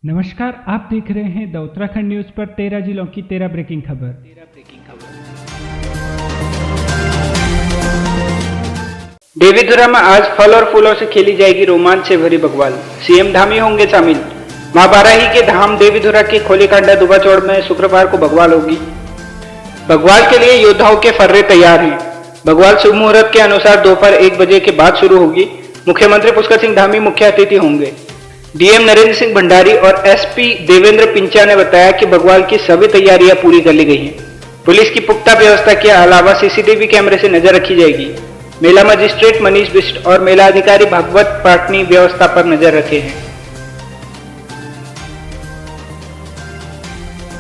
नमस्कार, आप देख रहे हैं द उत्तराखंड न्यूज पर 13 जिलों की 13 ब्रेकिंग खबर। देवीधुरा में आज फल और फूलों से खेली जाएगी रोमांच से भरी बग्वाल। सीएम धामी होंगे शामिल। मां बाराही के धाम देवीधुरा के खोलीकांडा दुबाचौड़ में शुक्रवार को बग्वाल होगी। बग्वाल के लिए योद्धाओं के फर्रे तैयार हैं। बग्वाल शुभ मुहूर्त के अनुसार दोपहर 1 बजे के बाद शुरू होगी। मुख्यमंत्री पुष्कर सिंह धामी मुख्य अतिथि होंगे। डीएम नरेंद्र सिंह भंडारी और एसपी देवेंद्र पिंचा ने बताया कि बग्वाल की सभी तैयारियां पूरी कर ली गई हैं। पुलिस की पुख्ता व्यवस्था के अलावा सीसीटीवी कैमरे से नजर रखी जाएगी। मेला मजिस्ट्रेट मनीष बिष्ट और मेला अधिकारी भागवत पाटनी व्यवस्था पर नजर रखे हैं।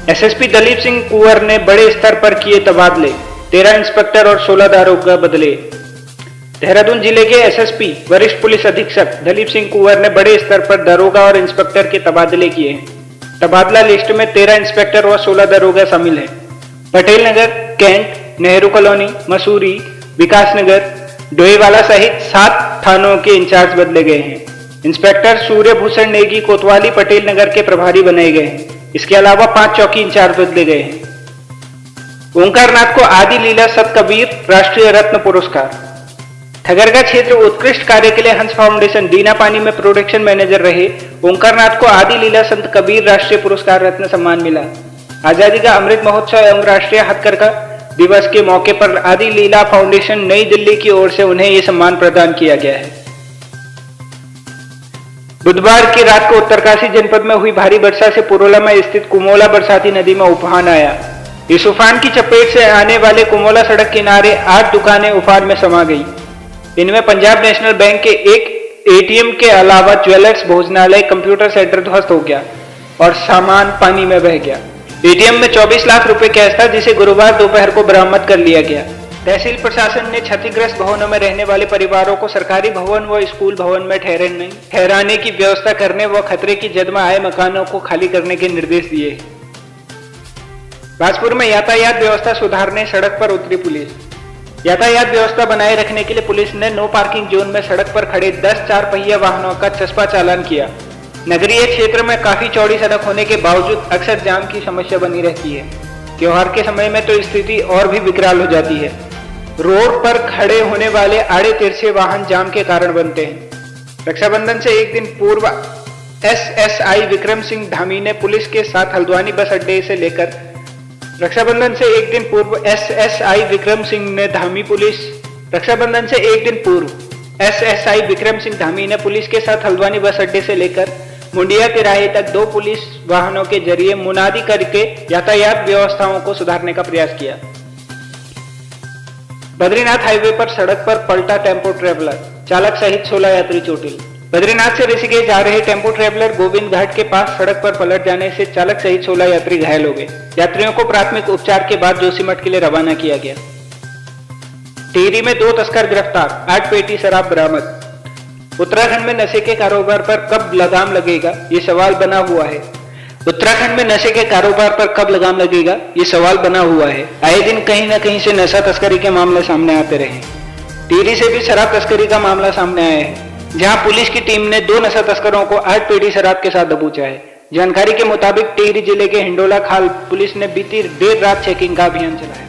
एसएसपी दलीप सिंह कुंवर ने बड़े स्तर पर किए तबादले। 13 इंस्पेक्टर और 16 दारोगा बदले। देहरादून जिले के एसएसपी वरिष्ठ पुलिस अधीक्षक दलीप सिंह कुंवर ने बड़े स्तर पर दरोगा और इंस्पेक्टर के तबादले किए हैं। तबादला लिस्ट में 13 इंस्पेक्टर और 16 दरोगा शामिल हैं। पटेल नगर, कैंट, नेहरू कॉलोनी, मसूरी, विकास नगर, डोईवाला सहित 7 थानों के इंचार्ज बदले गए हैं। इंस्पेक्टर सूर्यभूषण नेगी कोतवाली पटेल नगर के प्रभारी बनाए गए हैं। इसके अलावा 5 चौकी इंचार्ज बदले गए हैं। ओंकारनाथ को आदि लीला सत कबीर राष्ट्रीय रत्न पुरस्कार। ठगरगा क्षेत्र उत्कृष्ट कार्य के लिए हंस फाउंडेशन दीना पानी में प्रोडक्शन मैनेजर रहे ओंकारनाथ को आदि लीला संत कबीर राष्ट्रीय पुरस्कार रत्न सम्मान मिला। आजादी का अमृत महोत्सव एवं राष्ट्रीय हथकरघा दिवस के मौके पर आदि लीला फाउंडेशन नई दिल्ली की ओर से उन्हें यह सम्मान प्रदान किया गया है। बुधवार की रात को उत्तरकाशी जनपद में हुई भारी वर्षा से पुरोला में स्थित कुमोला बरसाती नदी में उफान आया। इस उफान की चपेट से आने वाले कुमोला सड़क किनारे 8 दुकानें उफान में समा गई। इनमें पंजाब नेशनल बैंक के एक एटीएम के अलावा ज्वेलर्स, भोजनालय, कंप्यूटर सेंटर ध्वस्त हो गया और सामान पानी में बह गया। एटीएम में 24 लाख रुपए कैश था, जिसे गुरुवार दोपहर को बरामद कर लिया गया। तहसील प्रशासन ने क्षतिग्रस्त भवनों में रहने वाले परिवारों को सरकारी भवन व स्कूल भवन में ठहराने की व्यवस्था करने व खतरे की जद में आए मकानों को खाली करने के निर्देश दिए। राजपुर में यातायात व्यवस्था सुधारने सड़क पर उतरी पुलिस। यातायात व्यवस्था बनाए रखने के लिए पुलिस ने नो पार्किंग जोन में सड़क पर खड़े 10 4 पहिया वाहनों का चस्पा चालान किया। नगरीय क्षेत्र में काफी चौड़ी सड़क होने के बावजूद अक्सर जाम की समस्या बनी रहती है। त्योहार के समय में तो स्थिति और भी विकराल हो जाती है। रोड पर खड़े होने वाले आड़े तिरछे वाहन जाम के कारण बनते हैं। रक्षाबंधन से एक दिन पूर्व एसएसआई विक्रम सिंह धामी ने पुलिस के साथ हल्द्वानी बस अड्डे से लेकर रक्षाबंधन से एक दिन पूर्व एसएसआई विक्रम सिंह धामी ने पुलिस के साथ हल्द्वानी बस अड्डे से लेकर मुंडिया तिराहे तक 2 पुलिस वाहनों के जरिए मुनादी करके यातायात व्यवस्थाओं को सुधारने का प्रयास किया। बद्रीनाथ हाईवे पर सड़क पर पलटा टेम्पो ट्रेवलर, चालक सहित 16 यात्री चोटिल। बद्रीनाथ से ऋषिकेश जा रहे टेम्पो ट्रेवलर गोविंद घाट के पास सड़क पर पलट जाने से चालक सहित 16 यात्री घायल हो गए। यात्रियों को प्राथमिक उपचार के बाद जोशीमठ के लिए रवाना किया गया। टिहरी में 2 तस्कर गिरफ्तार, 8 पेटी शराब बरामद। उत्तराखंड में नशे के कारोबार पर कब लगाम लगेगा, ये सवाल बना हुआ है। उत्तराखंड में नशे के कारोबार पर कब लगाम लगेगा, ये सवाल बना हुआ है। आए दिन कहीं न कहीं से नशा तस्करी के मामले सामने आते रहे। टिहरी से भी शराब तस्करी का मामला सामने आया है, जहां पुलिस की टीम ने 2 नशा तस्करों को 8 पेटी शराब के साथ दबोचा है। जानकारी के मुताबिक टिहरी जिले के हिंडोला खाल पुलिस ने बीती देर रात चेकिंग का अभियान चलाया।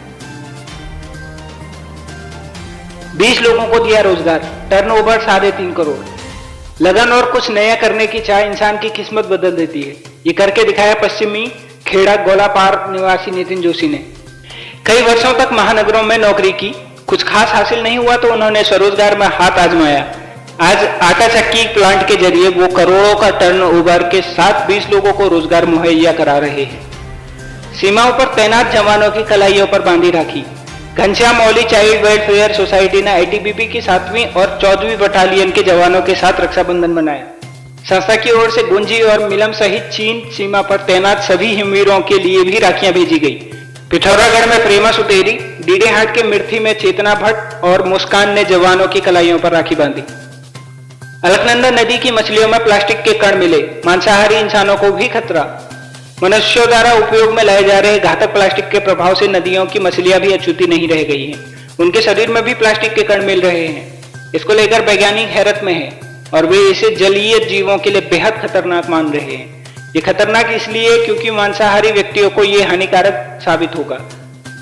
20 लोगों को दिया रोजगार, टर्नओवर 3.5 करोड़। लगन और कुछ नया करने की चाह इंसान की किस्मत बदल देती है। ये करके दिखाया पश्चिमी खेड़ा गोलापार निवासी नितिन जोशी ने। कई वर्षों तक महानगरों में नौकरी की, कुछ खास हासिल नहीं हुआ तो उन्होंने स्वरोजगार में हाथ आजमाया। आज आटा चक्की प्लांट के जरिए वो करोड़ों का टर्नओवर के साथ 20 लोगों को रोजगार मुहैया करा रहे हैं। सीमाओं पर तैनात जवानों की कलाइयों पर बांधी राखी। घनश्याम मौली चाइल्ड वेलफेयर सोसाइटी ने आईटीबीपी की 7वीं और 14वीं बटालियन के जवानों के साथ रक्षाबंधन मनाया। संस्था की ओर से गुंजी और मिलम सहित चीन सीमा पर तैनात सभी हिमवीरों के लिए भी राखियां भेजी गई। पिथौरागढ़ में प्रेमा सुतेरी, डीडेहाट के मिर्थी में चेतना भट्ट और मुस्कान ने जवानों की कलाइयों पर राखी बांधी। अलकनंदा नदी की मछलियों में प्लास्टिक के कण मिले, मांसाहारी इंसानों को भी खतरा। मनुष्यों द्वारा उपयोग में लाए जा रहे घातक प्लास्टिक के प्रभाव से नदियों की मछलियां भी अछूती नहीं रह गई हैं। उनके शरीर में भी प्लास्टिक के कण मिल रहे हैं। इसको लेकर वैज्ञानिक हैरत में हैं और वे इसे जलीय जीवों के लिए बेहद खतरनाक मान रहे हैं। ये खतरनाक इसलिए क्योंकि मांसाहारी व्यक्तियों को ये हानिकारक साबित होगा।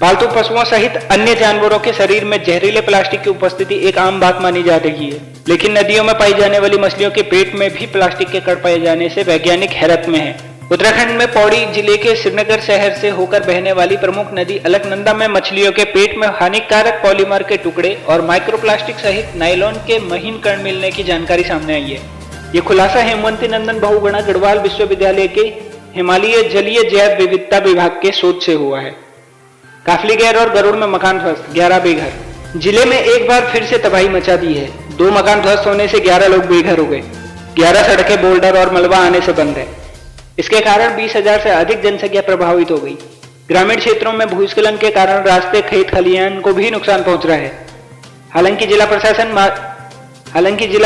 पालतू पशुओं सहित अन्य जानवरों के शरीर में जहरीले प्लास्टिक की उपस्थिति एक आम बात मानी जा रही है, लेकिन नदियों में पाई जाने वाली मछलियों के पेट में भी प्लास्टिक के कण पाए जाने से वैज्ञानिक हैरत में हैं। उत्तराखंड में पौड़ी जिले के श्रीनगर शहर से होकर बहने वाली प्रमुख नदी अलकनंदा में मछलियों के पेट में हानिकारक पॉलीमर के टुकड़े और माइक्रोप्लास्टिक सहित नायलॉन के महीन कण मिलने की जानकारी सामने आई है। ये खुलासा हेमवती नंदन बहुगुणा गढ़वाल विश्वविद्यालय के हिमालय जलीय जैव विविधता विभाग के शोध से हुआ है। काफलीगैर और गरुड़ में मकान ध्वस्त, 11 बेघर। जिले में एक बार फिर से तबाही मचा दी है। 2 मकान ध्वस्त होने से 11 लोग बेघर हो गए। 11 सड़कें बोल्डर और मलबा आने से बंद है। इसके कारण 20,000 से अधिक जनसंख्या प्रभावित हो गई। ग्रामीण क्षेत्रों में भूस्खलन के कारण रास्ते, खेत खलिहान को भी नुकसान पहुंच रहा है। हालांकि जिला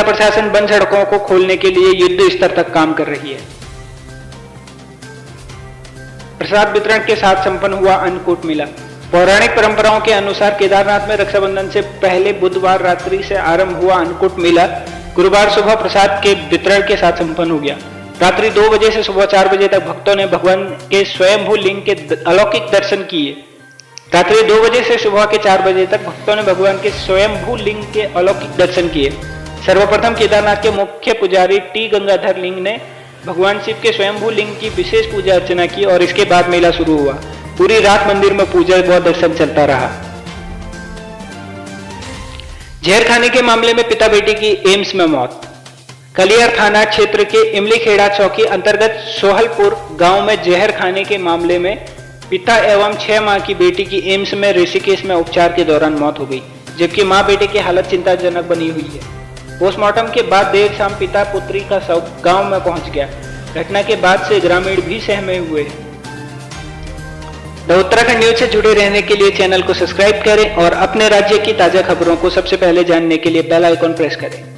प्रशासन बंद सड़कों को खोलने के लिए युद्ध स्तर तक काम कर रही है। प्रसाद वितरण के साथ संपन्न हुआ अन्नकूट मेला। पौराणिक परंपराओं के अनुसार केदारनाथ में रक्षाबंधन से पहले बुधवार रात्रि से आरंभ हुआ अन्नकूट मेला गुरुवार सुबह प्रसाद के वितरण के साथ संपन्न हो गया। रात्रि 2 बजे से सुबह 4 बजे तक भक्तों ने भगवान के स्वयंभू लिंग के अलौकिक दर्शन किए। रात्रि 2 बजे से सुबह के 4 बजे तक भक्तों ने भगवान के स्वयंभू लिंग के अलौकिक दर्शन किए। सर्वप्रथम केदारनाथ के मुख्य पुजारी टी गंगाधर लिंग ने भगवान शिव के स्वयंभू लिंग की विशेष पूजा अर्चना की और इसके बाद मेला शुरू हुआ। पूरी रात मंदिर में पूजा व दर्शन चलता रहा। जहर खाने के मामले में पिता बेटी की एम्स में मौत। कलियर थाना क्षेत्र के इमलीखेड़ा चौकी अंतर्गत सोहलपुर गांव में जहर खाने के मामले में पिता एवं 6 माह की बेटी की एम्स में ऋषिकेश में उपचार के दौरान मौत हो गई, जबकि मां बेटे की हालत चिंताजनक बनी हुई है। पोस्टमार्टम के बाद देर शाम पिता पुत्री का शव गांव में पहुंच गया। घटना के बाद से ग्रामीण भी सहमे हुए हैं। द उत्तराखंड न्यूज से जुड़े रहने के लिए चैनल को सब्सक्राइब करें और अपने राज्य की ताजा खबरों को सबसे पहले जानने के लिए बेल आइकॉन प्रेस करें।